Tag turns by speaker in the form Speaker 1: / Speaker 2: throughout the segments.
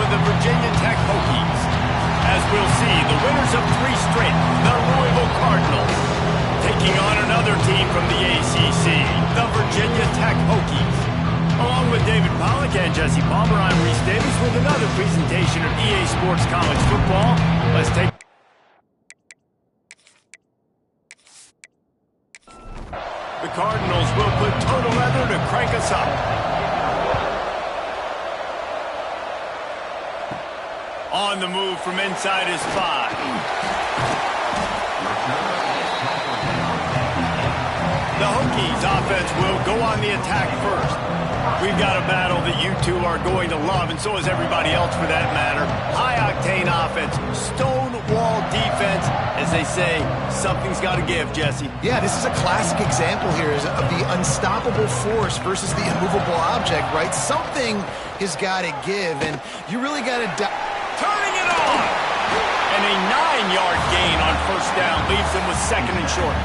Speaker 1: with the Virginia Tech Hokies. As we'll see, the winners of 3 straight, the Louisville Cardinals, taking on another team from the ACC, the Virginia Tech Hokies. Along with David Pollack and Jesse Palmer, I'm Reese Davis with another presentation of EA Sports College Football. Let's take... The Cardinals will put total leather to crank us up. On the move from inside his 5. The Hokies offense will go on the attack first. We've got a battle that you two are going to love, and so is everybody else for that matter. High-octane offense, stone-wall defense. As they say, something's got to give, Jesse.
Speaker 2: Yeah, this is a classic example here of the unstoppable force versus the immovable object, right? Something has got to give, and you really got to...
Speaker 1: Turning it on! And a 9-yard gain on first down leaves them with 2nd and short.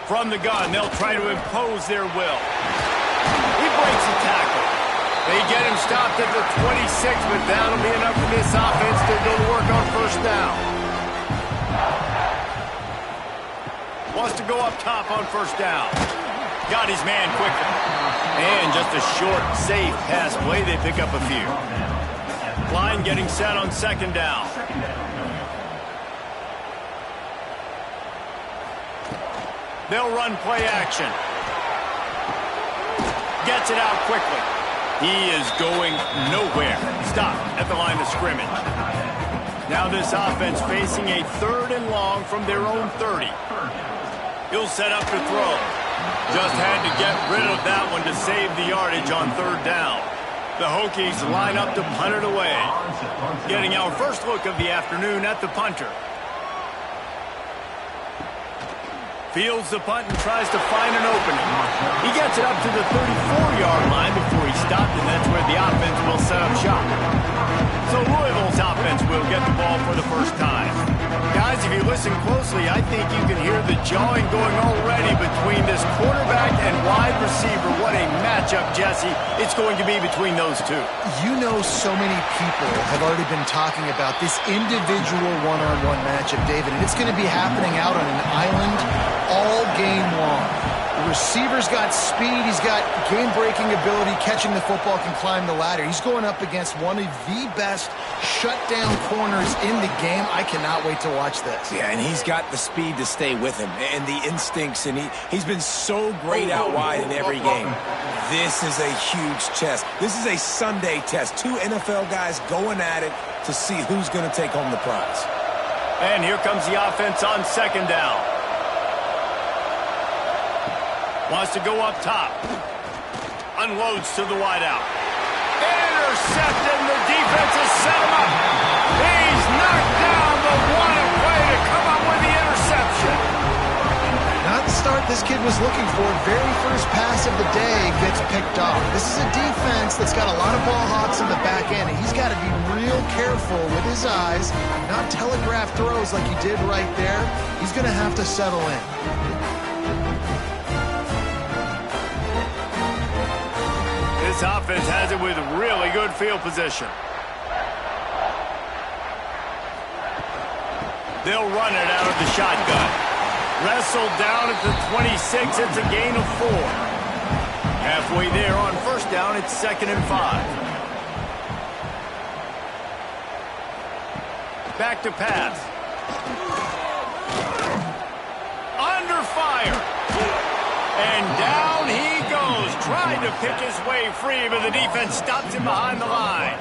Speaker 1: From the gun, they'll try to impose their will. He breaks a tackle. They get him stopped at the 26, but that'll be enough for this offense to go to work on first down. Wants to go up top on first down. Got his man quickly. And just a short, safe pass play. They pick up a few. Line getting set on 2nd down. They'll run play action. Gets it out quickly. He is going nowhere. Stop at the line of scrimmage. Now this offense facing a 3rd and long from their own 30. He'll set up to throw. Just had to get rid of that one to save the yardage on 3rd down. The Hokies line up to punt it away. Getting our first look of the afternoon at the punter. Fields the punt and tries to find an opening. He gets it up to the 34-yard line before he stopped, and that's where the offense will set up shop. So Louisville's offense will get the ball for the first time. Guys, if you listen closely, I think you can hear the jawing going already between this quarterback and wide receiver. What a matchup, Jesse, it's going to be between those two.
Speaker 2: You know, so many people have already been talking about this individual one-on-one matchup, David, and it's going to be happening out on an island all game long. The receiver's got speed, he's got game-breaking ability, catching the football, can climb the ladder. He's going up against one of the best shutdown corners in the game. I cannot wait to watch this.
Speaker 3: Yeah, and he's got the speed to stay with him and the instincts, and he's been so great out wide in every game. This is a huge test. This is a Sunday test. 2 NFL guys going at it to see who's going to take home the prize.
Speaker 1: And here comes the offense on 2nd down. Wants to go up top. Unloads to the wideout. Intercepted, and the defense has set him up. He's knocked down the wanted play to come up with the interception.
Speaker 2: Not the start this kid was looking for. Very first pass of the day gets picked off. This is a defense that's got a lot of ball hawks in the back end, and he's got to be real careful with his eyes, not telegraph throws like he did right there. He's going to have to settle in.
Speaker 1: This offense has it with really good field position. They'll run it out of the shotgun. Wrestled down at the 26. It's a gain of 4. Halfway there on first down, it's 2nd and 5. Back to pass. Under fire. And down he goes, trying to pick his way free, but the defense stops him behind the line.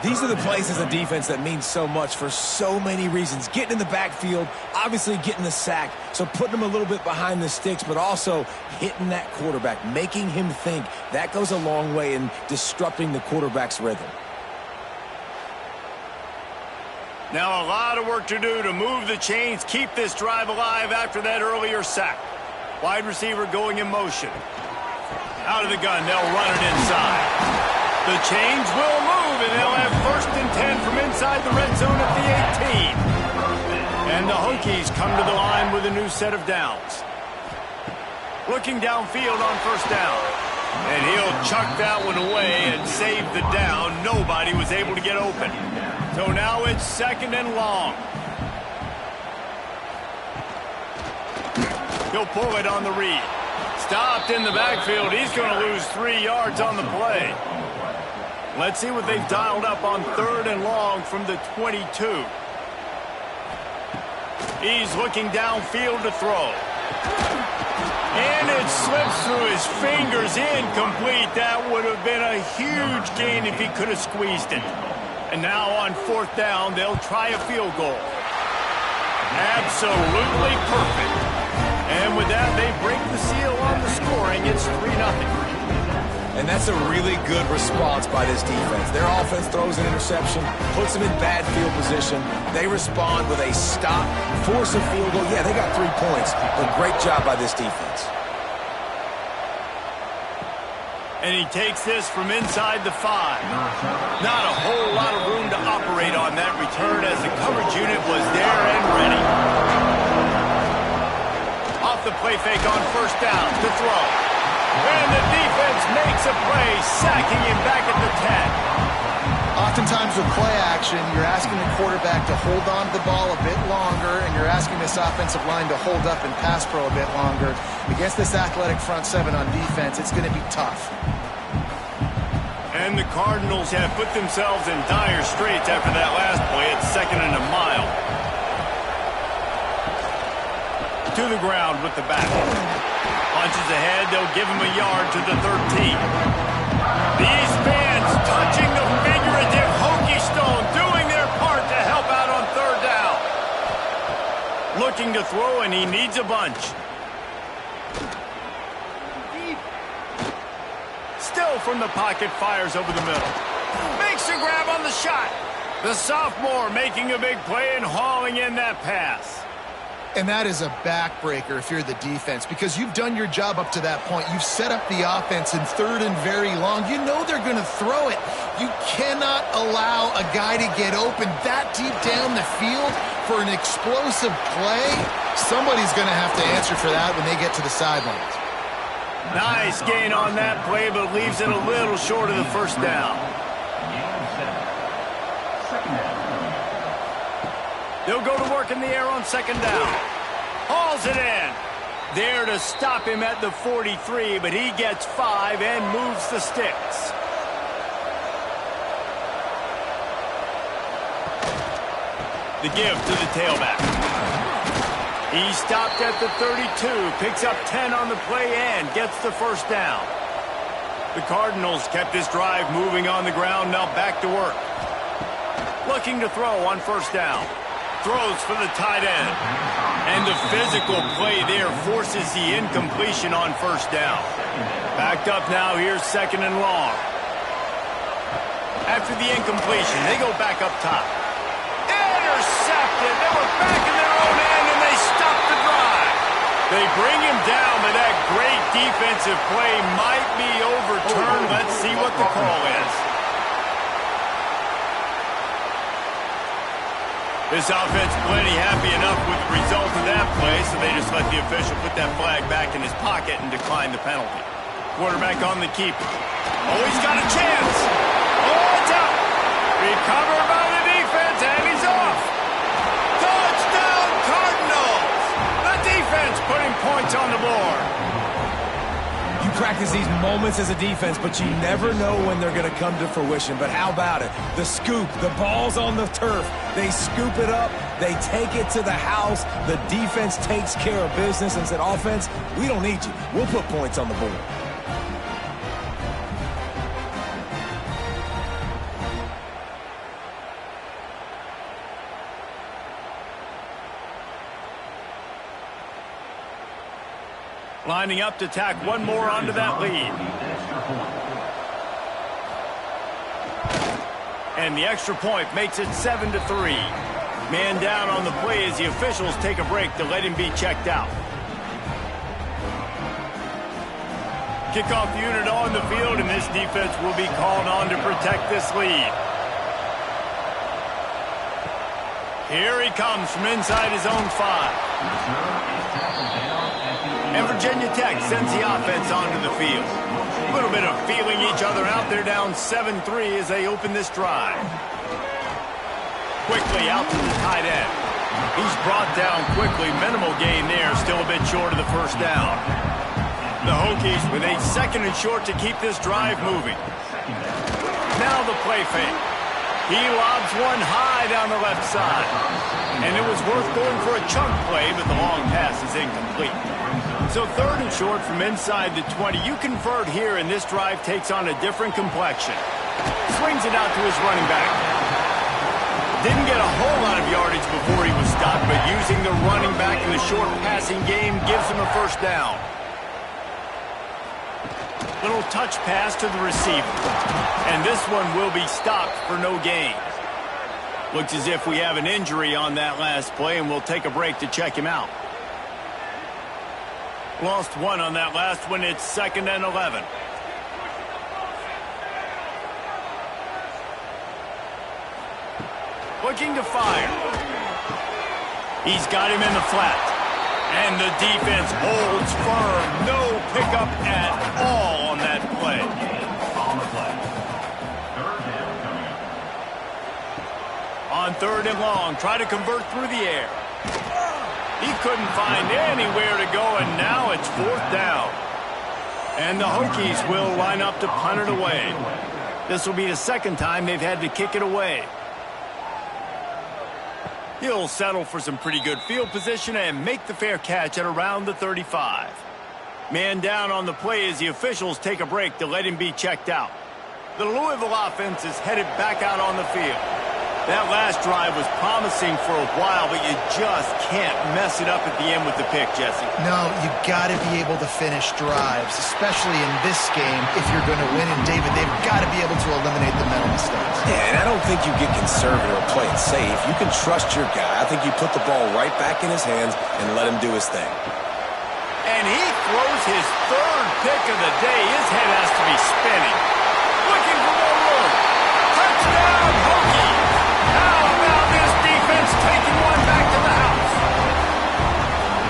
Speaker 3: These are the plays as a defense that mean so much for so many reasons. Getting in the backfield, obviously getting the sack, so putting him a little bit behind the sticks, but also hitting that quarterback, making him think. That goes a long way in disrupting the quarterback's rhythm.
Speaker 1: Now a lot of work to do to move the chains, keep this drive alive after that earlier sack. Wide receiver going in motion. Out of the gun, they'll run it inside. The chains will move, and they'll have 1st and 10 from inside the red zone at the 18. And the Hokies come to the line with a new set of downs. Looking downfield on first down. And he'll chuck that one away and save the down. Nobody was able to get open. So now it's 2nd and long. He'll pull it on the read. Stopped in the backfield. He's going to lose 3 yards on the play. Let's see what they've dialed up on 3rd and long from the 22. He's looking downfield to throw. And it slips through his fingers, incomplete. That would have been a huge gain if he could have squeezed it. And now on 4th down, they'll try a field goal. Absolutely perfect. And with that, they break the seal on the scoring. It's 3-0.
Speaker 3: And that's a really good response by this defense. Their offense throws an interception, puts them in bad field position. They respond with a stop, force a field goal. Yeah, they got 3 points, but great job by this defense.
Speaker 1: And he takes this from inside the 5. Not a whole lot of room to operate on that return as the coverage unit was there and ready. Off the play fake on first down to throw. And the defense makes a play, sacking him back at the 10.
Speaker 2: Oftentimes with play action, you're asking the quarterback to hold on to the ball a bit longer, and you're asking this offensive line to hold up and pass pro a bit longer. Against this athletic front 7 on defense, it's going to be tough.
Speaker 1: And the Cardinals have put themselves in dire straits after that last play. It's 2nd and a mile. To the ground with the back. Punches ahead, they'll give him a yard to the 13. These fans touching the figurative hokey stone, doing their part to help out on 3rd down. Looking to throw, and he needs a bunch. Still from the pocket, fires over the middle. Makes a grab on the shot. The sophomore making a big play and hauling in that pass.
Speaker 2: And that is a backbreaker if you're the defense, because you've done your job up to that point. You've set up the offense in 3rd and very long. You know they're going to throw it. You cannot allow a guy to get open that deep down the field for an explosive play. Somebody's going to have to answer for that when they get to the sidelines.
Speaker 1: Nice gain on that play, but leaves it a little short of the first down. They'll go to work in the air on 2nd down. Hauls it in. There to stop him at the 43, but he gets 5 and moves the sticks. The give to the tailback. He stopped at the 32, picks up 10 on the play and gets the first down. The Cardinals kept this drive moving on the ground, now back to work. Looking to throw on first down. Throws for the tight end. And the physical play there forces the incompletion on first down. Backed up now, here's 2nd and long. After the incompletion, they go back up top. Intercepted. They were back in their own end, and they stop the drive. They bring him down, but that great defensive play might be overturned. Let's see what the call is. This offense plenty happy enough with the result of that play, so they just let the official put that flag back in his pocket and decline the penalty. Quarterback on the keeper. Oh, he's got a chance. Oh, it's out. Recovered by the defense, and he's off. Touchdown, Cardinals. The defense putting points on the board.
Speaker 3: You practice these moments as a defense, but you never know when they're going to come to fruition. But how about it? The scoop, the ball's on the turf. They scoop it up. They take it to the house. The defense takes care of business and said, offense, we don't need you. We'll put points on the board.
Speaker 1: Lining up to tack one more onto that lead. And the extra point makes it 7-3. Man down on the play as the officials take a break to let him be checked out. Kickoff unit on the field, and this defense will be called on to protect this lead. Here he comes from inside his own 5. And Virginia Tech sends the offense onto the field. A little bit of feeling each other out there, down 7-3 as they open this drive. Quickly out to the tight end. He's brought down quickly. Minimal gain there, still a bit short of the first down. The Hokies with a 2nd and short to keep this drive moving. Now the play fake. He lobs one high down the left side. And it was worth going for a chunk play, but the long pass is incomplete. So 3rd and short from inside the 20. You convert here, and this drive takes on a different complexion. Swings it out to his running back. Didn't get a whole lot of yardage before he was stopped, but using the running back in the short passing game gives him a first down. Little touch pass to the receiver. And this one will be stopped for no gain. Looks as if we have an injury on that last play, and we'll take a break to check him out. Lost one on that last one. It's 2nd and 11. Looking to fire. He's got him in the flat. And the defense holds firm. No pickup at all on that play. On 3rd and long, try to convert through the air. He couldn't find anywhere to go, and now it's 4th down. And the Hokies will line up to punt it away. This will be the 2nd time they've had to kick it away. He'll settle for some pretty good field position and make the fair catch at around the 35. Man down on the play as the officials take a break to let him be checked out. The Louisville offense is headed back out on the field. That last drive was promising for a while, but you just can't mess it up at the end with the pick, Jesse.
Speaker 2: No, you got to be able to finish drives, especially in this game if you're going to win. And, David, they've got to be able to eliminate the mental mistakes.
Speaker 3: Yeah, and I don't think you get conservative or play it safe. You can trust your guy. I think you put the ball right back in his hands and let him do his thing.
Speaker 1: And he throws his 3rd pick of the day. His head has to be spinning. Looking for more room. Touchdown, Hokies! How about this defense taking one back to the house?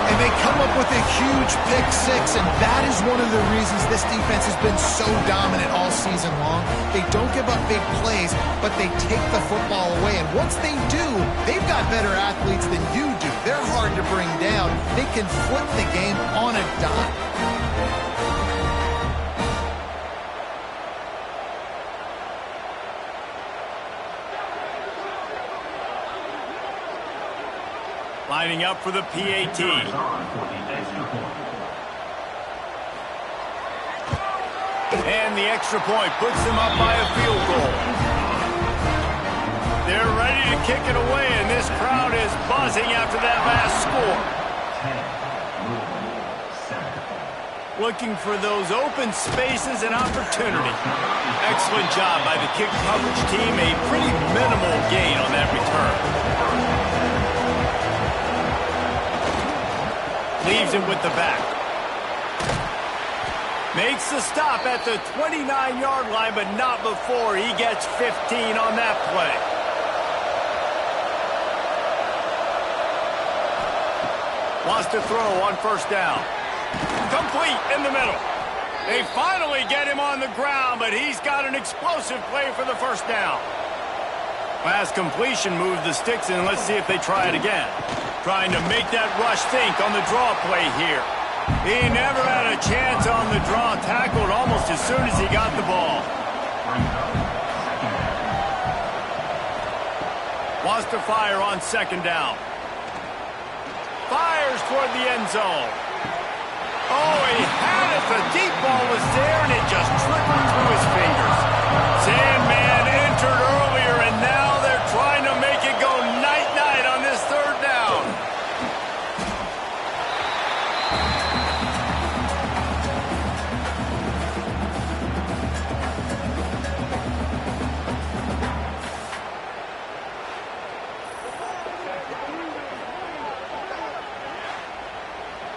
Speaker 2: And they come up with a huge pick 6, and that is one of the reasons this defense has been so dominant all season long. They don't give up big plays, but they take the football away. And once they do, they've got better athletes than you do. They're hard to bring down. They can flip the game on a dime.
Speaker 1: Lining up for the PAT. And the extra point puts them up by a field goal. They're ready to kick it away, and this crowd is buzzing after that last score. Looking for those open spaces and opportunity. Excellent job by the kick coverage team. A pretty minimal gain on that return. Leaves it with the back. Makes the stop at the 29-yard line, but not before he gets 15 on that play. Wants to throw on 1st down. Complete in the middle. They finally get him on the ground, but he's got an explosive play for the 1st down. Last completion moved the sticks in. Let's see if they try it again. Trying to make that rush think on the draw play here. He never had a chance on the draw. Tackled almost as soon as he got the ball. Wants to fire on 2nd down. Fires toward the end zone. Oh, he had it. The deep ball was there, and it just trickled through his fingers. Sandman entered earlier, and now they're trying to make it go night-night on this 3rd down.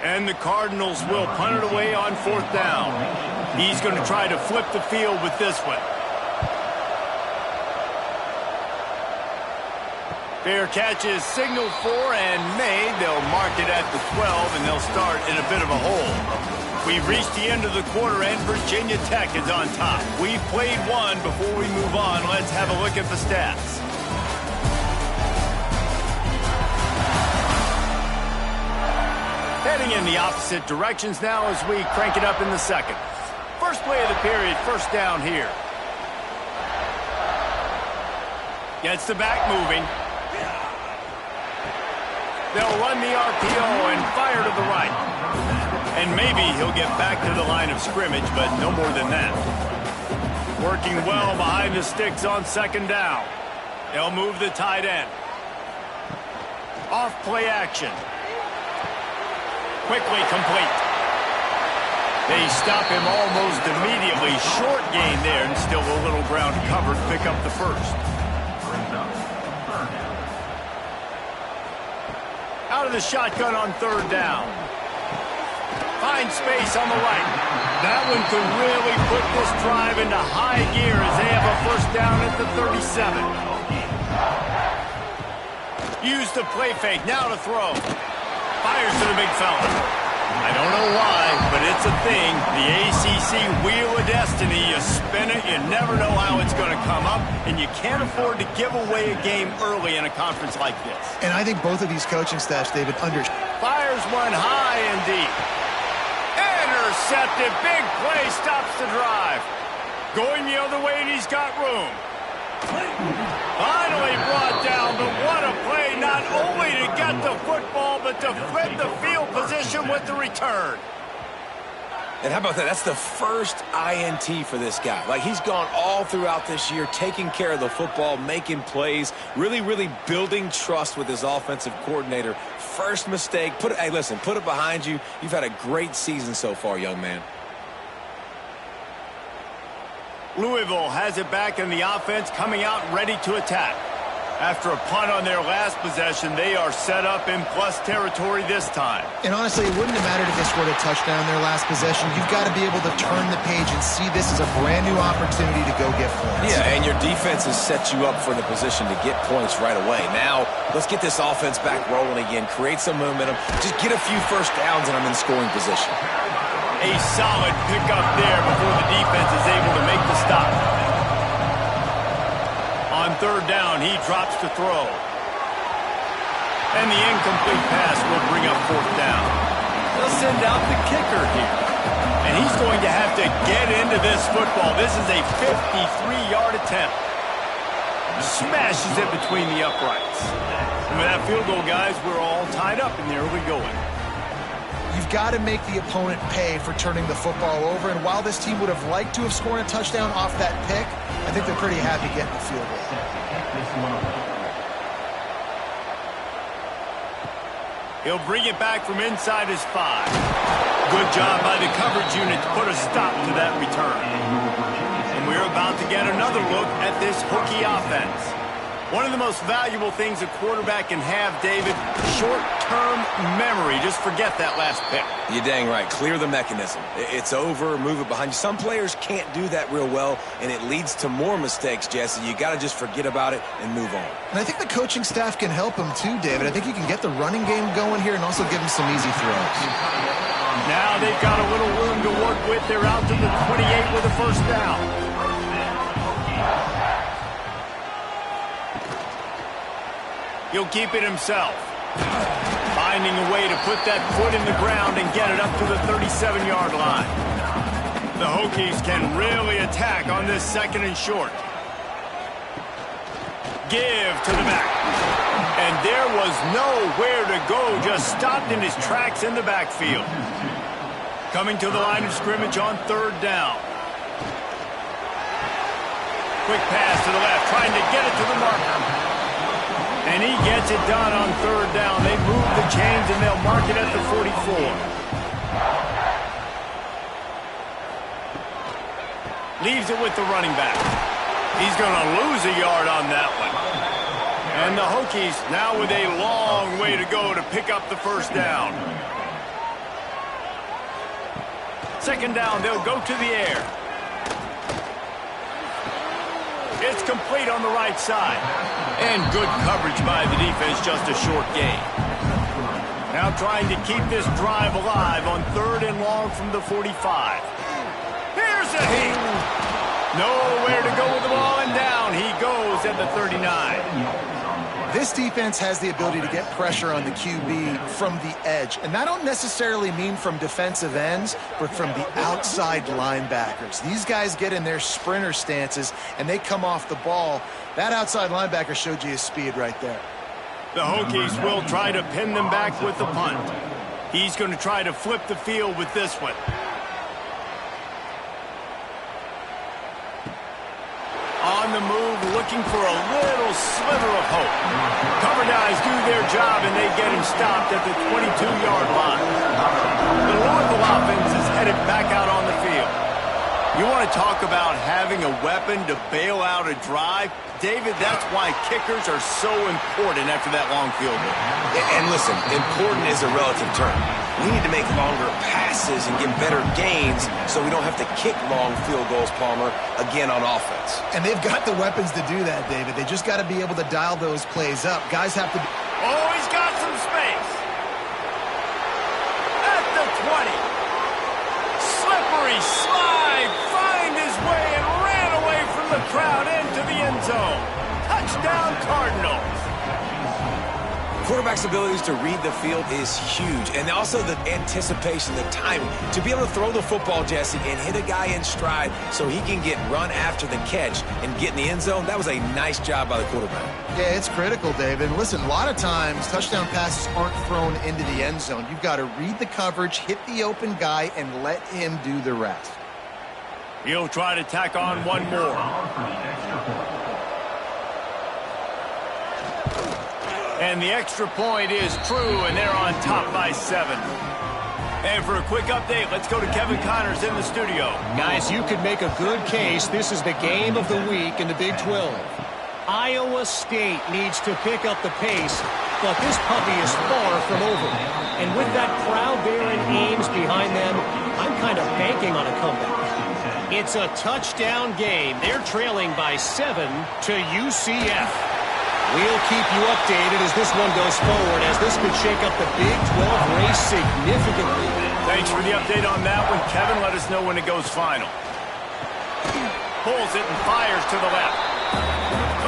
Speaker 1: And the Cardinals will punt it away on 4th down. He's going to try to flip the field with this one. Fair catch is signaled for and made. They'll mark it at the 12, and they'll start in a bit of a hole. We've reached the end of the quarter, and Virginia Tech is on top. We've played one. Before we move on, let's have a look at the stats. Heading in the opposite directions now as we crank it up in the second. First play of the period, first down here. Gets the back moving. They'll run the RPO and fire to the right. And maybe he'll get back to the line of scrimmage, but no more than that. Working well behind the sticks on second down. They'll move the tight end. Off play action. Quickly complete. They stop him almost immediately. Short gain there, and still a little ground covered. Pick up the first. Out of the shotgun on third down. Find space on the right. That one could really put this drive into high gear as they have a first down at the 37. Use the play fake. Now to throw. Fires to the big fella. I don't know why, but it's a thing. The ACC Wheel of Destiny. You spin it, you never know how it's going to come up, and you can't afford to give away a game early in a conference like this.
Speaker 2: And I think both of these coaching staffs, David,
Speaker 1: fires one high and deep. Intercepted. Big play stops the drive. Going the other way, and he's got room. Finally brought down, but what a play, not only to get the football, but to flip the field position with the return.
Speaker 3: And how about that? That's the first INT for this guy. Like, he's gone all throughout this year, taking care of the football, making plays, really building trust with his offensive coordinator. First mistake, hey, listen, put it behind you. You've had a great season so far, young man.
Speaker 1: Louisville has it back in the offense, coming out ready to attack. After a punt on their last possession, they are set up in plus territory this time.
Speaker 2: And honestly, it wouldn't have mattered if they scored a touchdown their last possession. You've got to be able to turn the page and see this as a brand new opportunity to go get points.
Speaker 3: Yeah, and your defense has set you up for the position to get points right away. Now, let's get this offense back rolling again, create some momentum, just get a few first downs, and I'm in scoring position.
Speaker 1: A solid pickup there before the defense is able to make the stop. On third down, he drops to throw. And the incomplete pass will bring up fourth down. They'll send out the kicker here. And he's going to have to get into this football. This is a 53-yard attempt. Smashes it between the uprights. And with that field goal, guys, we're all tied up in the early going.
Speaker 2: You've got to make the opponent pay for turning the football over, and while this team would have liked to have scored a touchdown off that pick, I think they're pretty happy getting the field goal.
Speaker 1: He'll bring it back from inside his 5. Good job by the coverage unit to put a stop to that return. And we're about to get another look at this Hokie offense. One of the most valuable things a quarterback can have, David, short-term memory. Just forget that last pick.
Speaker 3: You're dang right. Clear the mechanism. It's over, move it behind you. Some players can't do that real well, and it leads to more mistakes, Jesse. You got to just forget about it and move on.
Speaker 2: And I think the coaching staff can help him too, David. I think you can get the running game going here and also give him some easy throws.
Speaker 1: Now they've got a little room to work with. They're out to the 28 with a first down. He'll keep it himself. Finding a way to put that foot in the ground and get it up to the 37-yard line. The Hokies can really attack on this second and short. Give to the back. And there was nowhere to go, just stopped in his tracks in the backfield. Coming to the line of scrimmage on third down. Quick pass to the left, trying to get it to the marker. And he gets it done on third down. They move the chains, and they'll mark it at the 44. Leaves it with the running back. He's going to lose a yard on that one. And the Hokies now with a long way to go to pick up the first down. Second down, they'll go to the air. It's complete on the right side. And good coverage by the defense, just a short gain. Now trying to keep this drive alive on 3rd and long from the 45. Here's a heat. Nowhere to go with the ball, and down he goes at the 39.
Speaker 2: This defense has the ability to get pressure on the QB from the edge. And I don't necessarily mean from defensive ends, but from the outside linebackers. These guys get in their sprinter stances, and they come off the ball. That outside linebacker showed you his speed right there.
Speaker 1: The Hokies will try to pin them back with the punt. He's going to try to flip the field with this one. On the move, looking for a little sliver of hope. Cover guys do their job, and they get him stopped at the 22-yard line. The Louisville offense is headed back out on the field. You want to talk about having a weapon to bail out a drive? David, that's why kickers are so important after that long field goal.
Speaker 3: And listen, important is a relative term. We need to make longer passes and get better gains so we don't have to kick long field goals, Palmer, again on offense.
Speaker 2: And they've got the weapons to do that, David. They just got to be able to dial those plays up. Guys have to be...
Speaker 1: Oh, he's got some space. At the 20. Slippery slide. Find his way and ran away from the crowd into the end zone. Touchdown, Cardinals.
Speaker 3: Quarterback's abilities to read the field is huge, and also the anticipation, the timing. To be able to throw the football, Jesse, and hit a guy in stride so he can get run after the catch and get in the end zone, that was a nice job by the quarterback.
Speaker 2: Yeah, it's critical, David. Listen, a lot of times touchdown passes aren't thrown into the end zone. You've got to read the coverage, hit the open guy, and let him do the rest.
Speaker 1: He'll try to tack on one more. And the extra point is true, and they're on top by 7. And for a quick update, let's go to Kevin Connors in the studio.
Speaker 4: Guys, you could make a good case. This is the game of the week in the Big 12. Iowa State needs to pick up the pace, but this puppy is far from over. And with that crowd there in Ames behind them, I'm kind of banking on a comeback. It's a touchdown game. They're trailing by 7 to UCF. We'll keep you updated as this one goes forward, as this could shake up the Big 12 race significantly.
Speaker 1: Thanks for the update on that one, Kevin. Let us know when it goes final. Pulls it and fires to the left.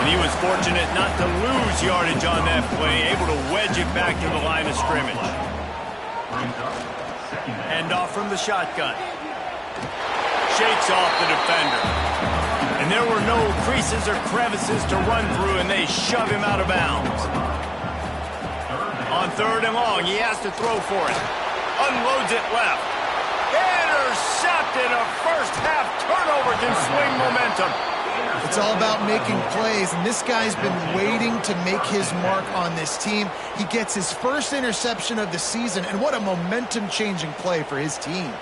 Speaker 1: And he was fortunate not to lose yardage on that play, able to wedge it back to the line of scrimmage. Hand off from the shotgun. Shakes off the defender. And there were no creases or crevices to run through, and they shove him out of bounds. On 3rd and long, he has to throw for it. Unloads it left. Intercepted. A first-half turnover can swing momentum.
Speaker 2: It's all about making plays, and this guy's been waiting to make his mark on this team. He gets his first interception of the season, and what a momentum-changing play for his team.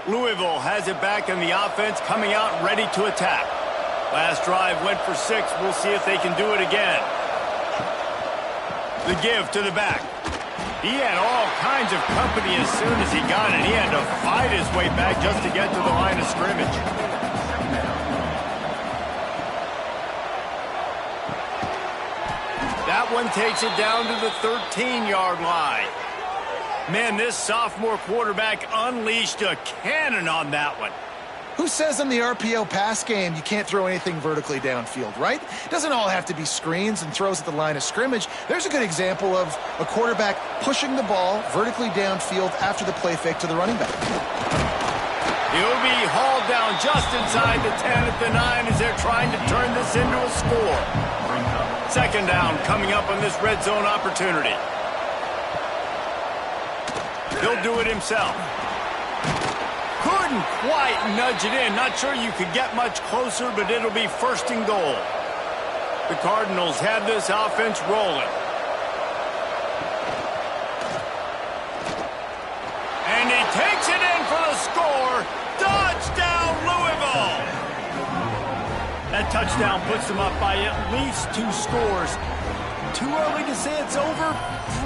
Speaker 1: Louisville has it back in the offense, coming out ready to attack. Last drive went for 6. We'll see if they can do it again. The give to the back. He had all kinds of company as soon as he got it. He had to fight his way back just to get to the line of scrimmage. That one takes it down to the 13-yard line. Man, this sophomore quarterback unleashed a cannon on that one.
Speaker 2: Who says in the RPO pass game you can't throw anything vertically downfield, right? It doesn't all have to be screens and throws at the line of scrimmage. There's a good example of a quarterback pushing the ball vertically downfield after the play fake to the running back.
Speaker 1: He'll be hauled down just inside the 10 at the 9 as they're trying to turn this into a score. 2nd down coming up on this red zone opportunity. He'll do it himself. Couldn't quite nudge it in. Not sure you could get much closer, but it'll be 1st and goal. The Cardinals have this offense rolling. And he takes it in for the score. Touchdown, Louisville. That touchdown puts them up by at least 2 scores. Too early to say it's over?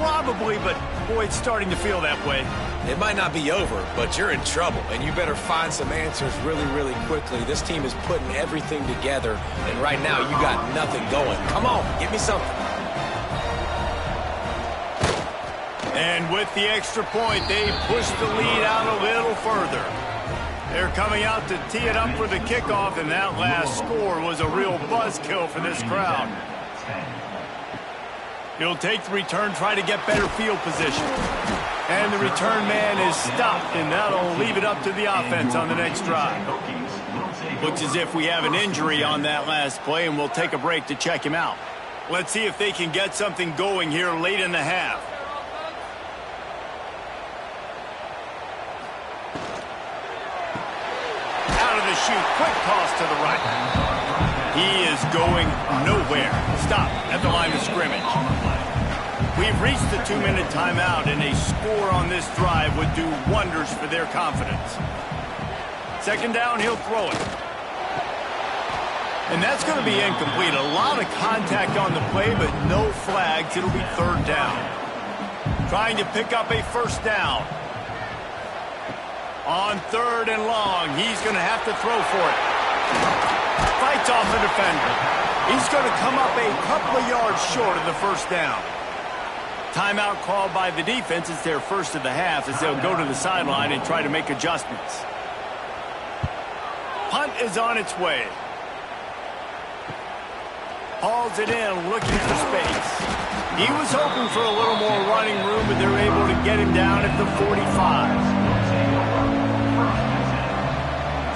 Speaker 1: Probably, but boy, it's starting to feel that way.
Speaker 3: It might not be over, but you're in trouble, and you better find some answers really, really quickly. This team is putting everything together, and right now you got nothing going. Come on, give me something.
Speaker 1: And with the extra point, they push the lead out a little further. They're coming out to tee it up for the kickoff, and that last score was a real buzzkill for this crowd. He'll take the return, try to get better field position. And the return man is stopped, and that'll leave it up to the offense on the next drive. Looks as if we have an injury on that last play, and we'll take a break to check him out. Let's see if they can get something going here late in the half. Out of the chute, quick toss to the right. He is going nowhere. Stop at the line of scrimmage. We've reached the 2-minute timeout, and a score on this drive would do wonders for their confidence. Second down, he'll throw it. And that's going to be incomplete. A lot of contact on the play, but no flags. It'll be third down. Trying to pick up a first down. On third and long, he's going to have to throw for it. Fights off the defender. He's going to come up a couple of yards short of the first down. Timeout called by the defense. It's their first of the half as they'll go to the sideline and try to make adjustments. Punt is on its way. Hauls it in, looking for space. He was hoping for a little more running room, but they're able to get him down at the 45.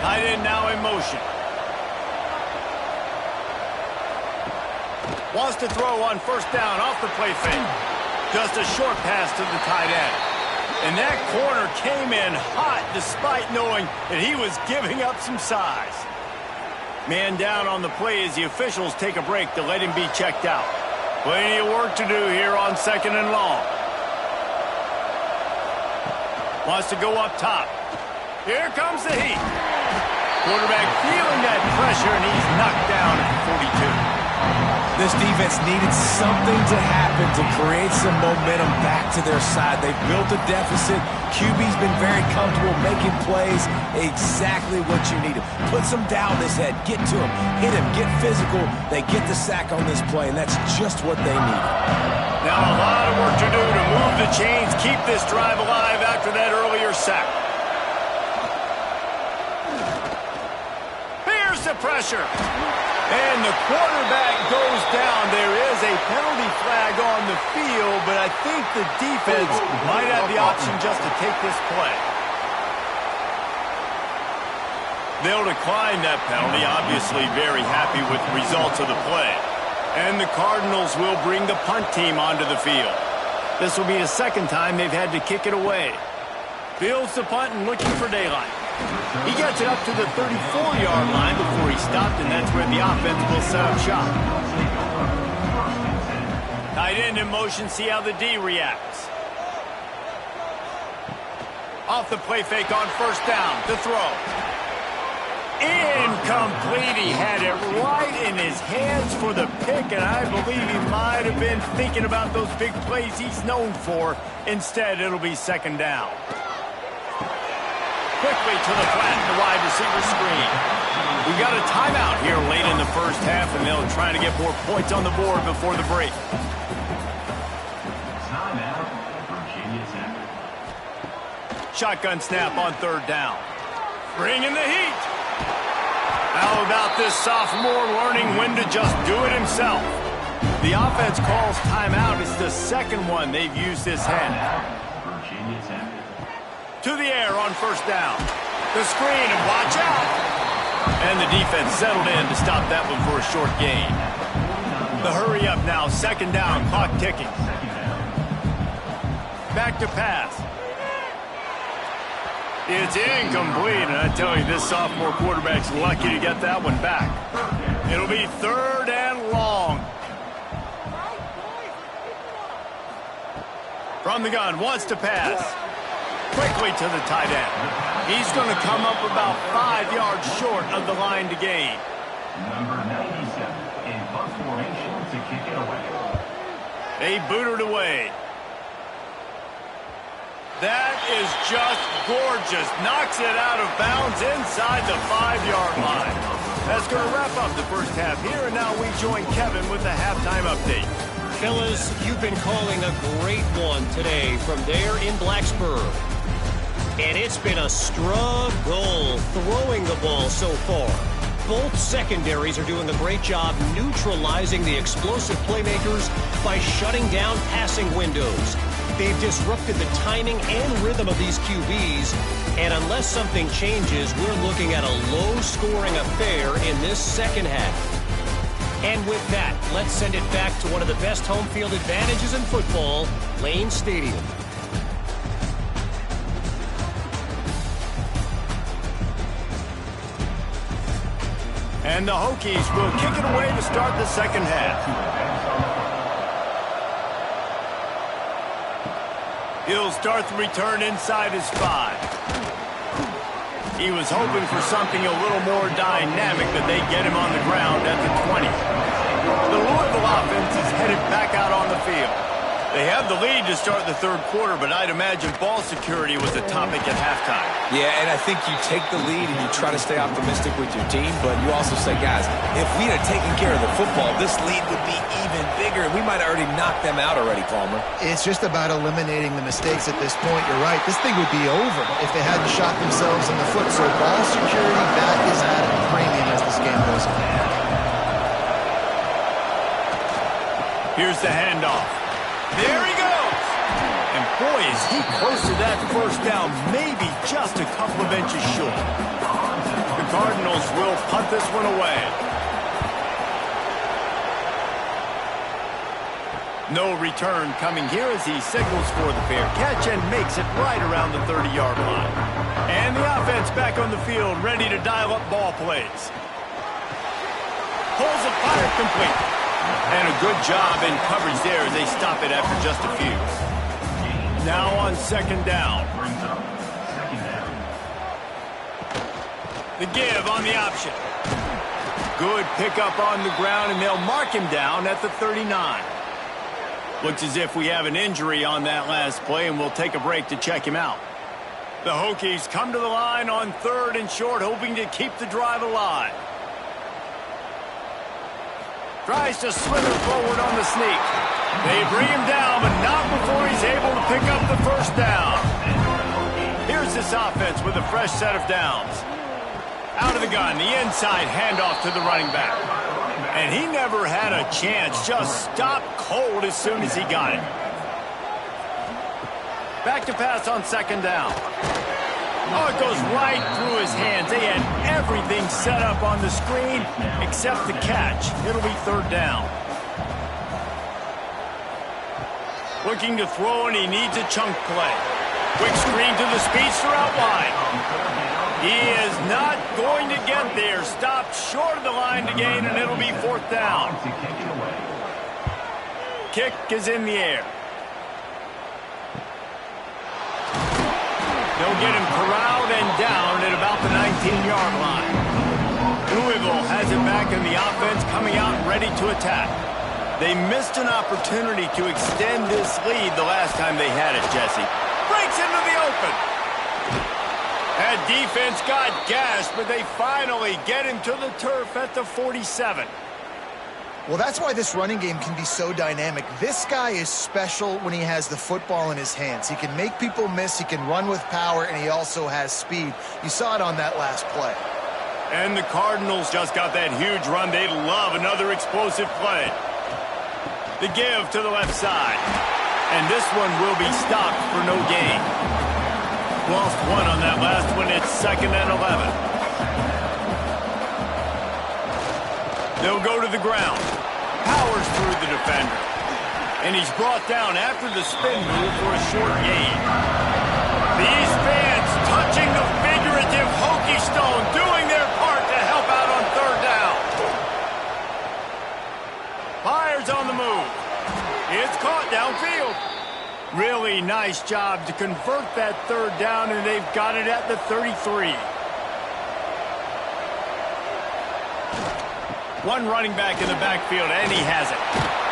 Speaker 1: Tight end now in motion. Wants to throw on first down off the play fake. Just a short pass to the tight end. And that corner came in hot despite knowing that he was giving up some size. Man down on the play as the officials take a break to let him be checked out. Plenty of work to do here on second and long. Wants to go up top. Here comes the heat. Quarterback feeling that pressure, and he's knocked down at the 42.
Speaker 3: This defense needed something to happen to create some momentum back to their side. They've built a deficit. QB's been very comfortable making plays. Exactly what you needed. Put some down his head. Get to him. Hit him. Get physical. They get the sack on this play, and that's just what they need.
Speaker 1: Now a lot of work to do to move the chains, keep this drive alive after that earlier sack. Here's the pressure. And the quarterback goes down. There is a penalty flag on the field, but I think the defense might have the option just to take this play. They'll decline that penalty, obviously very happy with the results of the play. And the Cardinals will bring the punt team onto the field. This will be the second time they've had to kick it away. Fields the punt and looking for daylight. He gets it up to the 34-yard line before he stopped, and that's where the offense will set up shop. Tight end in motion, see how the D reacts. Off the play fake on first down, to throw. Incomplete. He had it right in his hands for the pick, and I believe he might have been thinking about those big plays he's known for. Instead, it'll be second down. Quickly to the flat, the wide receiver screen. We got a timeout here late in the first half, and they'll try to get more points on the board before the break. Shotgun snap on third down. Bringing the heat. How about this sophomore learning when to just do it himself? The offense calls timeout. It's the second one they've used this half. To the air on first down. The screen, and watch out. And the defense settled in to stop that one for a short gain. The hurry up now, second down, clock ticking. Back to pass. It's incomplete, and I tell you, this sophomore quarterback's lucky to get that one back. It'll be third and long. From the gun, wants to pass. Quickly to the tight end. He's going to come up about 5 yards short of the line to gain.
Speaker 5: Number 97 in punt formation to kick it away.
Speaker 1: They booted away. That is just gorgeous. Knocks it out of bounds inside the 5-yard line. That's going to wrap up the first half here, and now we join Kevin with the halftime update.
Speaker 4: Fellas, you've been calling a great one today from there in Blacksburg. And it's been a struggle throwing the ball so far. Both secondaries are doing a great job neutralizing the explosive playmakers by shutting down passing windows. They've disrupted the timing and rhythm of these QBs, and unless something changes, we're looking at a low-scoring affair in this second half. And with that, let's send it back to one of the best home field advantages in football, Lane Stadium.
Speaker 1: And the Hokies will kick it away to start the second half. He'll start the return inside his 5. He was hoping for something a little more dynamic, that they get him on the ground at the 20. The Louisville offense is headed back out on the field. They have the lead to start the third quarter, but I'd imagine ball security was a topic at halftime.
Speaker 3: Yeah, and I think you take the lead and you try to stay optimistic with your team, but you also say, guys, if we had taken care of the football, this lead would be even bigger. We might have already knocked them out already, Palmer.
Speaker 2: It's just about eliminating the mistakes at this point. You're right. This thing would be over if they hadn't shot themselves in the foot. So ball security, that is at a premium as this game goes on.
Speaker 1: Here's the handoff. There he goes. And boy, is he close to that first down, maybe just a couple of inches short. The Cardinals will punt this one away. No return coming here as he signals for the fair catch and makes it right around the 30-yard line. And the offense back on the field, ready to dial up ball plays. Pulls it, fired complete. And a good job in coverage there as they stop it after just a few. Now on second down. The give on the option. Good pickup on the ground, and they'll mark him down at the 39. Looks as if we have an injury on that last play, and we'll take a break to check him out. The Hokies come to the line on third and short, hoping to keep the drive alive. Tries to slither forward on the sneak. They bring him down, but not before he's able to pick up the first down. Here's this offense with a fresh set of downs. Out of the gun, the inside handoff to the running back. And he never had a chance, just stopped cold as soon as he got it. Back to pass on second down. Oh, it goes right through his hands. They had everything set up on the screen except the catch. It'll be third down. Looking to throw, and he needs a chunk play. Quick screen to the speedster out wide. He is not going to get there. Stopped short of the line to gain, and it'll be fourth down. Kick is in the air. They'll get him corralled and down at about the 19-yard line. Louisville has it back in the offense, coming out ready to attack. They missed an opportunity to extend this lead the last time they had it, Jesse. Breaks into the open. That defense got gashed, but they finally get him to the turf at the 47.
Speaker 2: Well, that's why this running game can be so dynamic. This guy is special when he has the football in his hands. He can make people miss, he can run with power, and he also has speed. You saw it on that last play.
Speaker 1: And the Cardinals just got that huge run. They'd love another explosive play. The give to the left side. And this one will be stopped for no gain. Lost one on that last one. It's 2nd and 11. They'll go to the ground. Powers through the defender. And he's brought down after the spin move for a short gain. These fans touching the figurative Hokie stone, doing their part to help out on third down. Fires on the move. It's caught downfield. Really nice job to convert that third down, and they've got it at the 33. One running back in the backfield, and he has it.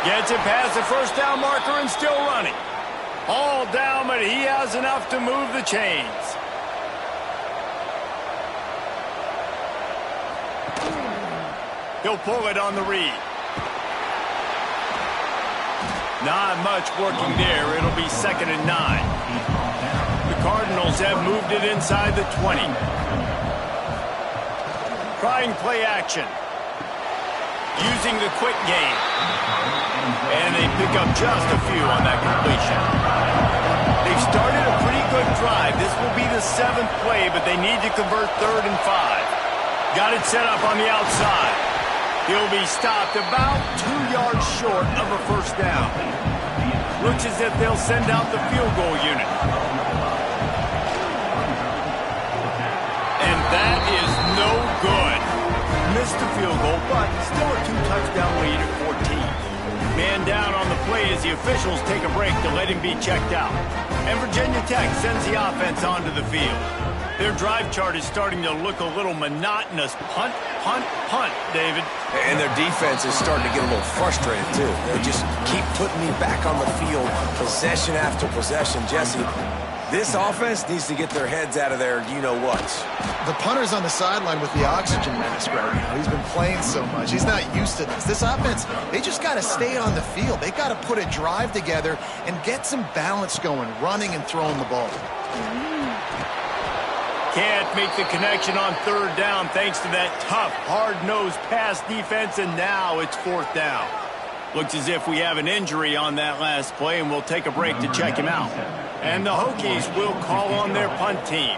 Speaker 1: Gets it past the first down marker and still running. All down, but he has enough to move the chains. He'll pull it on the read. Not much working there. It'll be 2nd and 9. The Cardinals have moved it inside the 20. Trying play action. Using the quick game. And they pick up just a few on that completion. They've started a pretty good drive. This will be the 7th play, but they need to convert 3rd and 5. Got it set up on the outside. He'll be stopped about 2 yards short of a first down. Looks as if they'll send out the field goal unit. And that is no good. Missed the field goal, but still a 2-touchdown lead at 14. Man down on the play as the officials take a break to let him be checked out. And Virginia Tech sends the offense onto the field. Their drive chart is starting to look a little monotonous. Punt, punt, punt, David.
Speaker 3: And their defense is starting to get a little frustrated, too. They just keep putting me back on the field, possession after possession. Jesse, this offense needs to get their heads out of their you-know-whats.
Speaker 2: The punter's on the sideline with the oxygen mask right now. He's been playing so much. He's not used to this. This offense, they just got to stay on the field. They got to put a drive together and get some balance going, running and throwing the ball.
Speaker 1: Can't make the connection on 3rd down thanks to that tough, hard-nosed pass defense, and now it's 4th down. Looks as if we have an injury on that last play, and we'll take a break to check him out. And the Hokies will call on their punt team.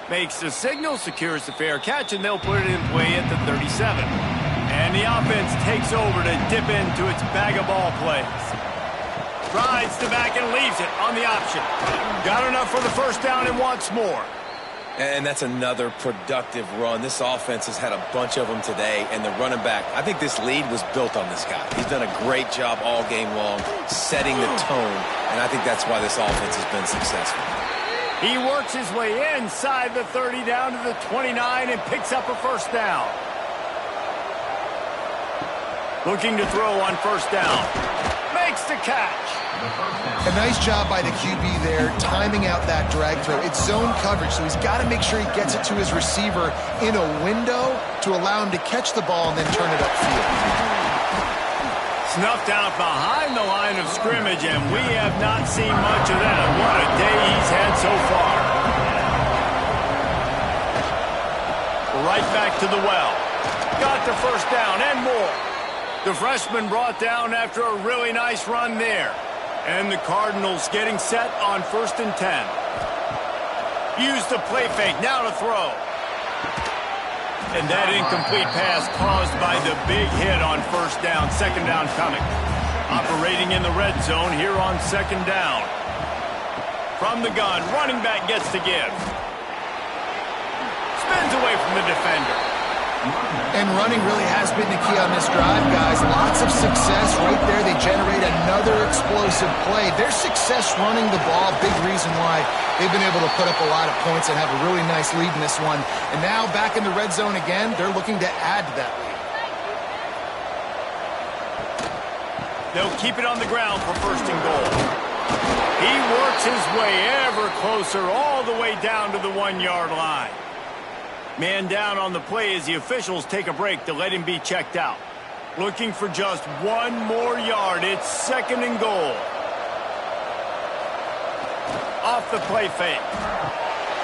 Speaker 1: Makes the signal, secures the fair catch, and they'll put it in play at the 37. And the offense takes over to dip into its bag of ball plays. Rides the back and leaves it on the option. Got enough for the first down and wants more.
Speaker 3: And that's another productive run. This offense has had a bunch of them today, and the running back, I think this lead was built on this guy. He's done a great job all game long, setting the tone, and I think that's why this offense has been successful.
Speaker 1: He works his way inside the 30 down to the 29 and picks up a first down. Looking to throw on first down. Makes the catch.
Speaker 2: A nice job by the QB there, timing out that drag throw. It's zone coverage, so he's got to make sure he gets it to his receiver in a window to allow him to catch the ball and then turn it upfield.
Speaker 1: Snuffed out behind the line of scrimmage, and we have not seen much of that. What a day he's had so far. Right back to the well. Got the first down and more. The freshman brought down after a really nice run there. And the Cardinals getting set on 1st and 10. Use the play fake, now to throw. And that incomplete pass caused by the big hit on first down, 2nd down coming. Operating in the red zone here on 2nd down. From the gun, running back gets to give. Spins away from the defender.
Speaker 2: And running really has been the key on this drive, guys. Lots of success right there. They generate another explosive play. Their success running the ball, big reason why they've been able to put up a lot of points and have a really nice lead in this one. And now back in the red zone again, they're looking to add to that lead.
Speaker 1: They'll keep it on the ground for 1st and goal. He works his way ever closer all the way down to the 1-yard line. Man down on the play as the officials take a break to let him be checked out. Looking for just 1 more yard. It's 2nd and goal. Off the play fake.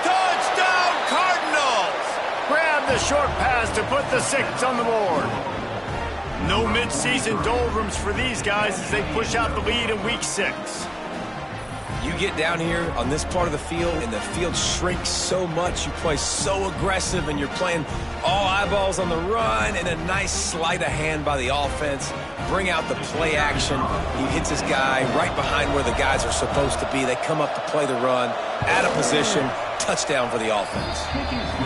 Speaker 1: Touchdown, Cardinals! Grab the short pass to put the 6 on the board. No midseason doldrums for these guys as they push out the lead in week 6.
Speaker 3: You get down here on this part of the field, and the field shrinks so much. You play so aggressive, and you're playing all eyeballs on the run, and a nice sleight of hand by the offense. Bring out the play action. He hits his guy right behind where the guys are supposed to be. They come up to play the run, out of position, touchdown for the offense.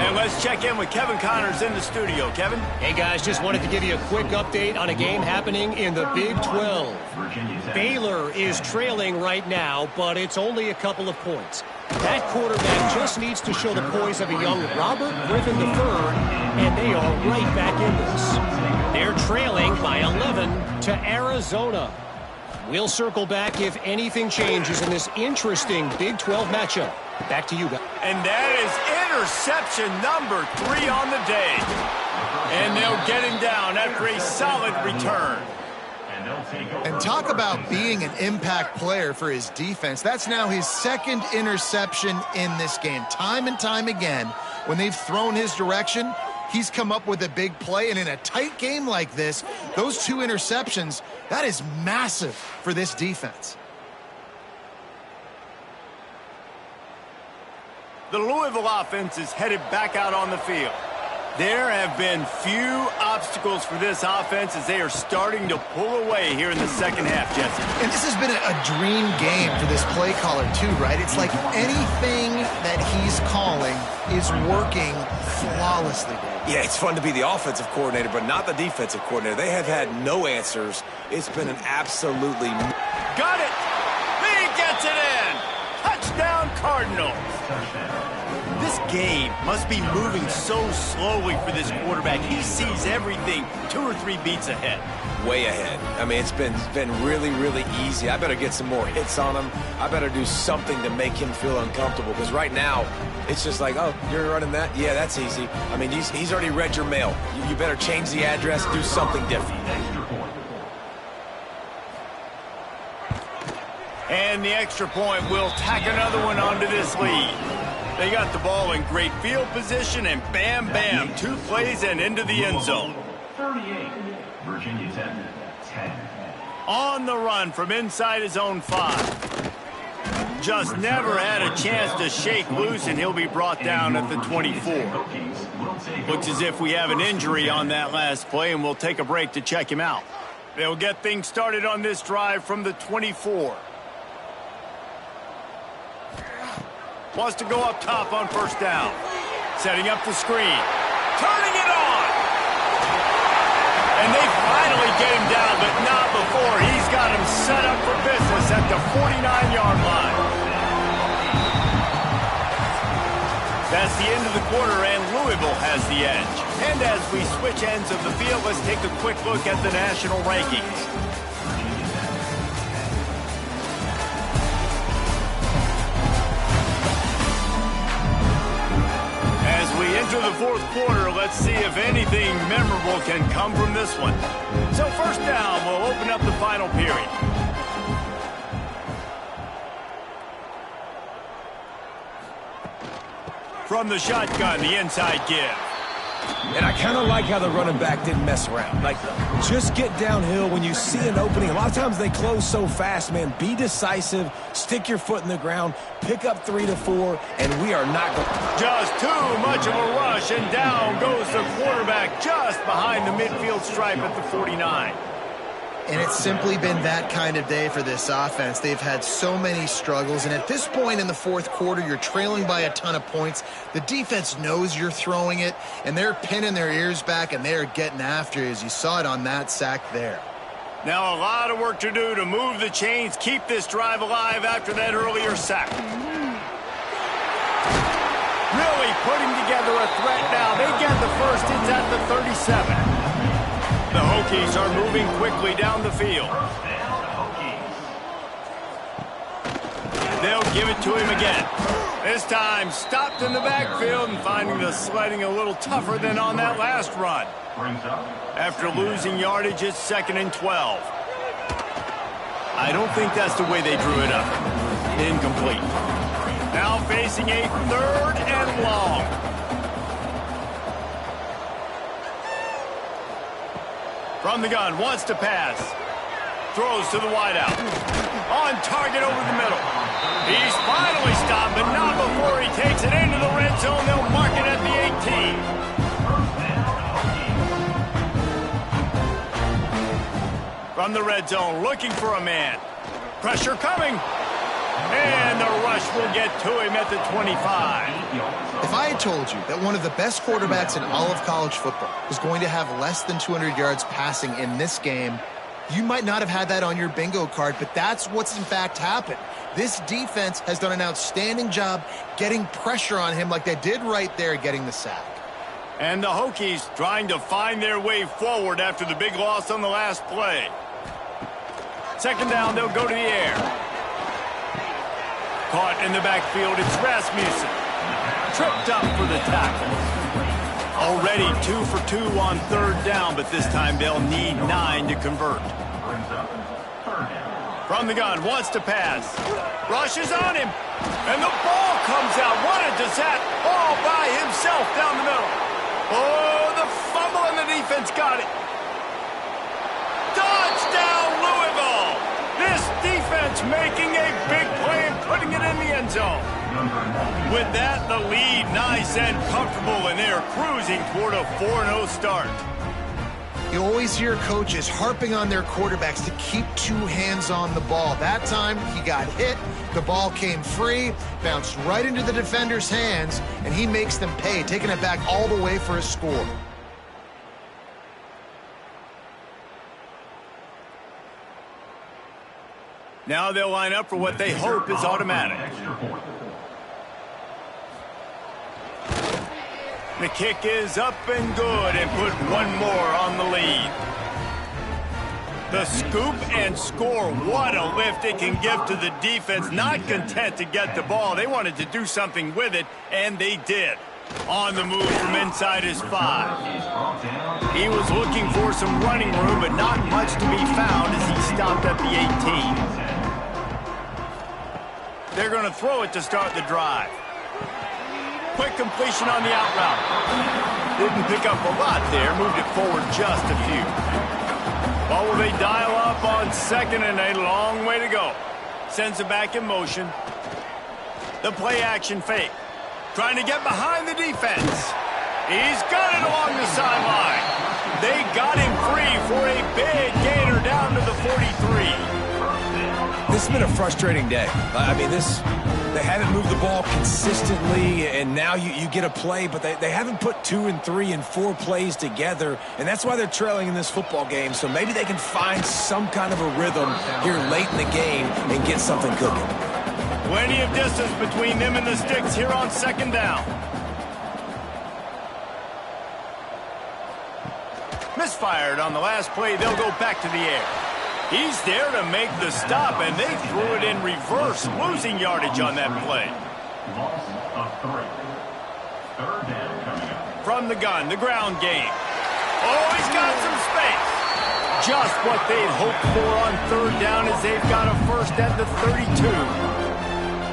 Speaker 1: And let's check in with Kevin Connors in the studio. Kevin?
Speaker 4: Hey, guys, just wanted to give you a quick update on a game happening in the Big 12. Baylor is trailing right now, but it's only a couple of points. That quarterback just needs to show the poise of a young Robert Griffin III, and they are right back in this. They're trailing by 11 to Arizona. We'll circle back if anything changes in this interesting Big 12 matchup. Back to you, guys.
Speaker 1: And that is interception number 3 on the day. And they'll get him down after a solid return.
Speaker 2: And talk about being an impact player for his defense. That's now his second interception in this game. Time and time again, when they've thrown his direction, he's come up with a big play. And in a tight game like this, those 2 interceptions, that is massive for this defense.
Speaker 1: The Louisville offense is headed back out on the field. There have been few obstacles for this offense as they are starting to pull away here in the second half, Jesse.
Speaker 2: And this has been a dream game for this play caller too, right? It's like anything that he's calling is working flawlessly.
Speaker 3: Yeah, it's fun to be the offensive coordinator, but not the defensive coordinator. They have had no answers. It's been an absolutely...
Speaker 1: Got it! He gets it in! Touchdown, Cardinals! This game must be moving so slowly for this quarterback. He sees everything 2 or 3 beats ahead.
Speaker 3: Way ahead. I mean, it's been really, really easy. I better get some more hits on him. I better do something to make him feel uncomfortable, because right now, it's just like, oh, you're running that? Yeah, that's easy. I mean, he's already read your mail. You better change the address, do something different.
Speaker 1: And the extra point will tack another one onto this lead. They got the ball in great field position, and bam, bam, 2 plays and into the end zone.
Speaker 5: 38, Virginia Tech, 10.
Speaker 1: On the run from inside his own 5. Just never had a chance to shake loose, and he'll be brought down at the 24. Looks as if we have an injury on that last play, and we'll take a break to check him out. They'll get things started on this drive from the 24. Wants to go up top on first down. Setting up the screen. Turning it on! And they finally get him down, but not before. He's got him set up for business at the 49-yard line. That's the end of the quarter, and Louisville has the edge. And as we switch ends of the field, let's take a quick look at the national rankings. As we enter the 4th quarter, let's see if anything memorable can come from this one. So first down, we'll open up the final period. From the shotgun, the inside give.
Speaker 3: And I kind of like how the running back didn't mess around. Like, just get downhill when you see an opening. A lot of times they close so fast, man. Be decisive, stick your foot in the ground, pick up 3 to 4, and we are not going.
Speaker 1: Just too much of a rush, and down goes the quarterback just behind the midfield stripe at the 49.
Speaker 2: And it's simply been that kind of day for this offense. They've had so many struggles, and at this point in the 4th quarter, you're trailing by a ton of points. The defense knows you're throwing it, and they're pinning their ears back, and they're getting after you, as you saw it on that sack there.
Speaker 1: Now a lot of work to do to move the chains, keep this drive alive after that earlier sack. Really putting together a threat now. They get the first. It's at the 37. The Hokies are moving quickly down the field. They'll give it to him again. This time stopped in the backfield and finding the sledding a little tougher than on that last run. After losing yardage, it's 2nd and 12. I don't think that's the way they drew it up. Incomplete. Now facing a 3rd and long. From the gun, wants to pass. Throws to the wideout. On target over the middle. He's finally stopped, but not before he takes it into the red zone. They'll mark it at the 18. From the red zone, looking for a man. Pressure coming. And the rush will get to him at the 25.
Speaker 2: If I had told you that one of the best quarterbacks in all of college football was going to have less than 200 yards passing in this game, you might not have had that on your bingo card, but that's what's in fact happened. This defense has done an outstanding job getting pressure on him like they did right there, getting the sack.
Speaker 1: And the Hokies trying to find their way forward after the big loss on the last play. Second down, they'll go to the air. Caught in the backfield, it's Rasmussen. Tripped up for the tackle. Already 2 for 2 on third down, but this time they'll need 9 to convert. From the gun, wants to pass. Rushes on him. And the ball comes out. What a disaster. All by himself down the middle. Oh, the fumble and the defense got it. Touchdown, Louisville. This defense making a big play and putting it in the end zone. With that, the lead nice and comfortable, and they're cruising toward a 4-0 start.
Speaker 2: You always hear coaches harping on their quarterbacks to keep 2 hands on the ball. That time, he got hit, the ball came free, bounced right into the defender's hands, and he makes them pay, taking it back all the way for a score.
Speaker 1: Now they'll line up for what they hope is automatic. The kick is up and good, and put one more on the lead. The scoop and score. What a lift it can give to the defense. Not content to get the ball. They wanted to do something with it, and they did. On the move from inside his 5. He was looking for some running room, but not much to be found as he stopped at the 18. They're going to throw it to start the drive. Quick completion on the out route. Didn't pick up a lot there. Moved it forward just a few. Well, will they dial up on second and a long way to go? Sends it back in motion. The play action fake. Trying to get behind the defense. He's got it along the sideline. They got him free for a big gainer down to the 43.
Speaker 3: This has been a frustrating day. I mean, they haven't moved the ball consistently, and now you get a play, but they haven't put 2 and 3 and 4 plays together, and that's why they're trailing in this football game. So maybe they can find some kind of a rhythm here late in the game and get something cooking.
Speaker 1: Plenty of distance between them and the sticks here on second down. Misfired on the last play. They'll go back to the air. He's there to make the stop, and they threw it in reverse, losing yardage on that play.
Speaker 5: Loss of 3. Third down coming up.
Speaker 1: From the gun, the ground game. Oh, he's got some space. Just what they'd hoped for on third down as they've got a first at the 32.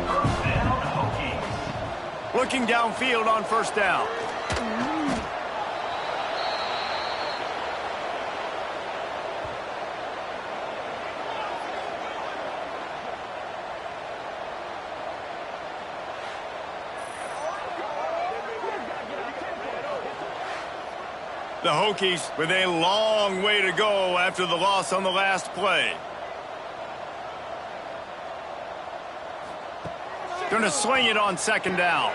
Speaker 5: First down, Hokies.
Speaker 1: Looking downfield on first down. The Hokies with a long way to go after the loss on the last play. Going to sling it on second down.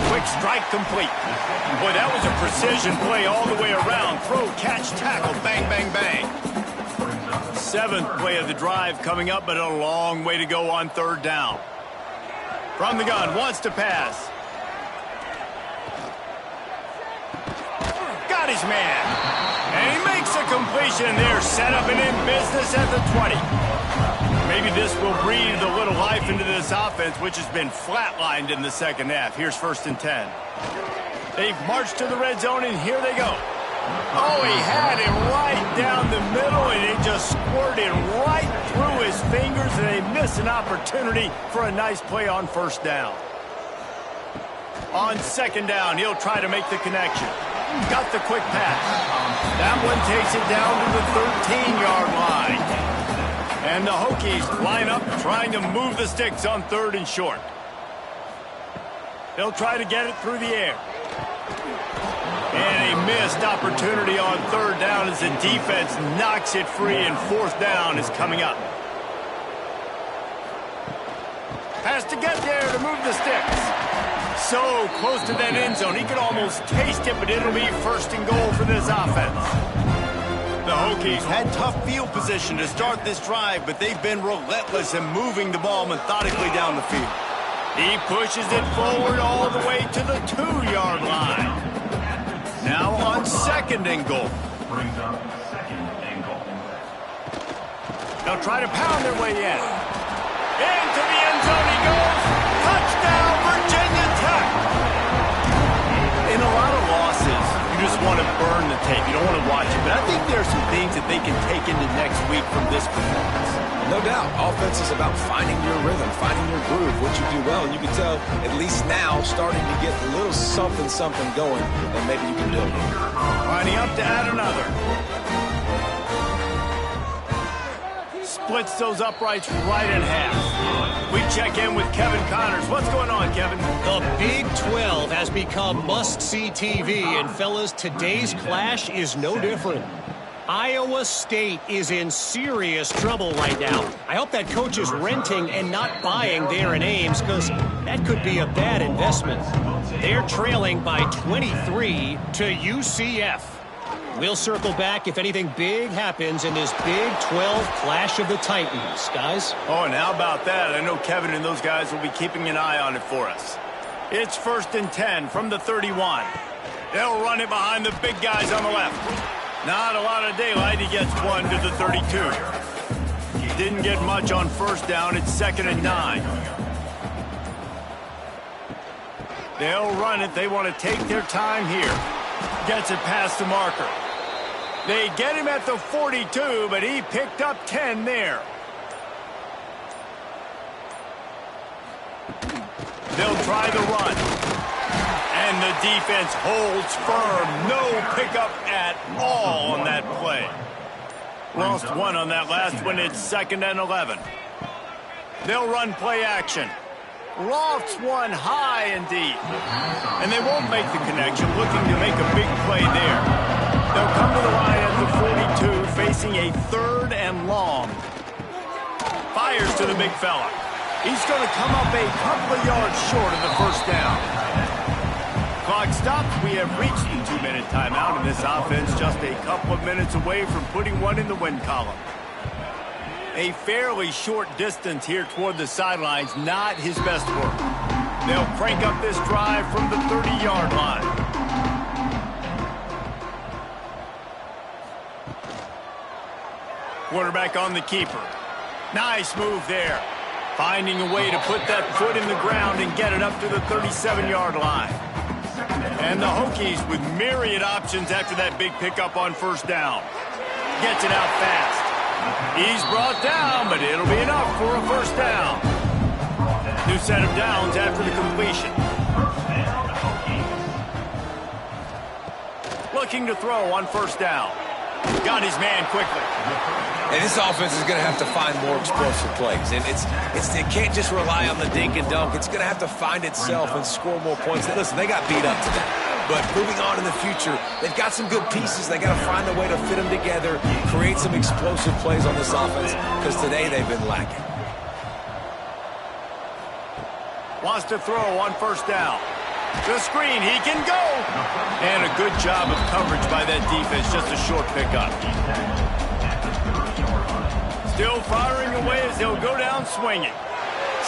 Speaker 1: Quick strike complete. Boy, that was a precision play all the way around. Throw, catch, tackle, bang, bang, bang. 7th play of the drive coming up, but a long way to go on third down. From the gun, wants to pass. His man, and he makes a completion there, set up and in business at the 20. Maybe this will breathe a little life into this offense, which has been flatlined in the second half. Here's 1st and 10. They've marched to the red zone, and here they go. Oh, he had it right down the middle, and it just squirted right through his fingers, and they miss an opportunity for a nice play on first down. On second down, he'll try to make the connection. Got the quick pass. That one takes it down to the 13-yard line. And the Hokies line up trying to move the sticks on third and short. They'll try to get it through the air. And a missed opportunity on third down as the defense knocks it free, and fourth down is coming up. Has to get there to move the sticks. So close to that end zone, he could almost taste it, but it'll be first and goal for this offense. The Hokies had tough field position to start this drive, but they've been relentless in moving the ball methodically down the field. He pushes it forward all the way to the 2-yard line. Now on second and goal.
Speaker 5: Brings up second and goal.
Speaker 1: They'll try to pound their way in. Into the end zone he goes. Touchdown, Virginia Tech. In a lot of losses, you just want to burn the tape. You don't want to watch it. But I think there are some things that they can take into next week from this performance.
Speaker 3: No doubt. Offense is about finding your rhythm, finding your groove, what you do well. And you can tell, at least now, starting to get a little something going, and maybe you can build it.
Speaker 1: Lining up to add another. Splits those uprights right in half. We check in with Kevin Connors. What's going on, Kevin?
Speaker 4: The Big 12 has become must-see TV, and fellas, today's clash is no different. Iowa State is in serious trouble right now. I hope that coach is renting and not buying there in Ames, because that could be a bad investment. They're trailing by 23 to UCF. We'll circle back if anything big happens in this Big 12 clash of the Titans, guys.
Speaker 1: Oh, and how about that? I know Kevin and those guys will be keeping an eye on it for us. It's 1st and 10 from the 31. They'll run it behind the big guys on the left. Not a lot of daylight. He gets one to the 32. He didn't get much on first down. It's 2nd and 9. They'll run it. They want to take their time here. Gets it past the marker. They get him at the 42, but he picked up 10 there. They'll try the run. And the defense holds firm. No pickup at all on that play. Lost one on that last one. It's 2nd and 11. They'll run play action. Lofts one high and deep. And they won't make the connection, looking to make a big play there. They'll come to the line at the 42, facing a 3rd and long. Fires to the big fella. He's going to come up a couple of yards short of the first down. Clock stops. We have reached the 2-minute timeout, and this offense just a couple of minutes away from putting one in the win column. A fairly short distance here toward the sidelines, not his best work. They'll crank up this drive from the 30-yard line. Quarterback on the keeper. Nice move there. Finding a way to put that foot in the ground and get it up to the 37-yard line. And the Hokies with myriad options after that big pickup on first down. Gets it out fast. He's brought down, but it'll be enough for a first down. New set of downs after the completion. Looking to throw on first down. Got his man quickly.
Speaker 3: And this offense is going to have to find more explosive plays. And it can't just rely on the dink and dunk. It's going to have to find itself and score more points. Listen, they got beat up today. But moving on in the future, they've got some good pieces. They got to find a way to fit them together, create some explosive plays on this offense, because today they've been lacking.
Speaker 1: Wants to throw on first down. The screen, he can go. And a good job of coverage by that defense, just a short pickup. Still firing away as he'll go down swinging.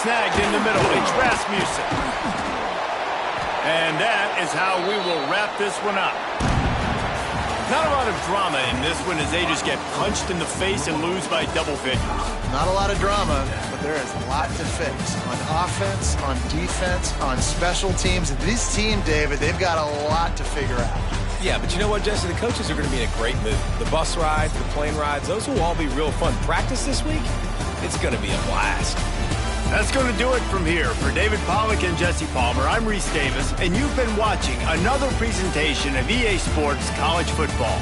Speaker 1: Snagged in the middle, it's Rasmussen. And that is how we will wrap this one up. Not a lot of drama in this one as they just get punched in the face and lose by double figures.
Speaker 2: Not a lot of drama, but there is a lot to fix. On offense, on defense, on special teams. This team, David, they've got a lot to figure out.
Speaker 3: Yeah, but you know what, Jesse? The coaches are going to be in a great mood. The bus rides, the plane rides, those will all be real fun. Practice this week, it's going to be a blast.
Speaker 1: That's going to do it from here. For David Pollack and Jesse Palmer, I'm Reese Davis, and you've been watching another presentation of EA Sports College Football.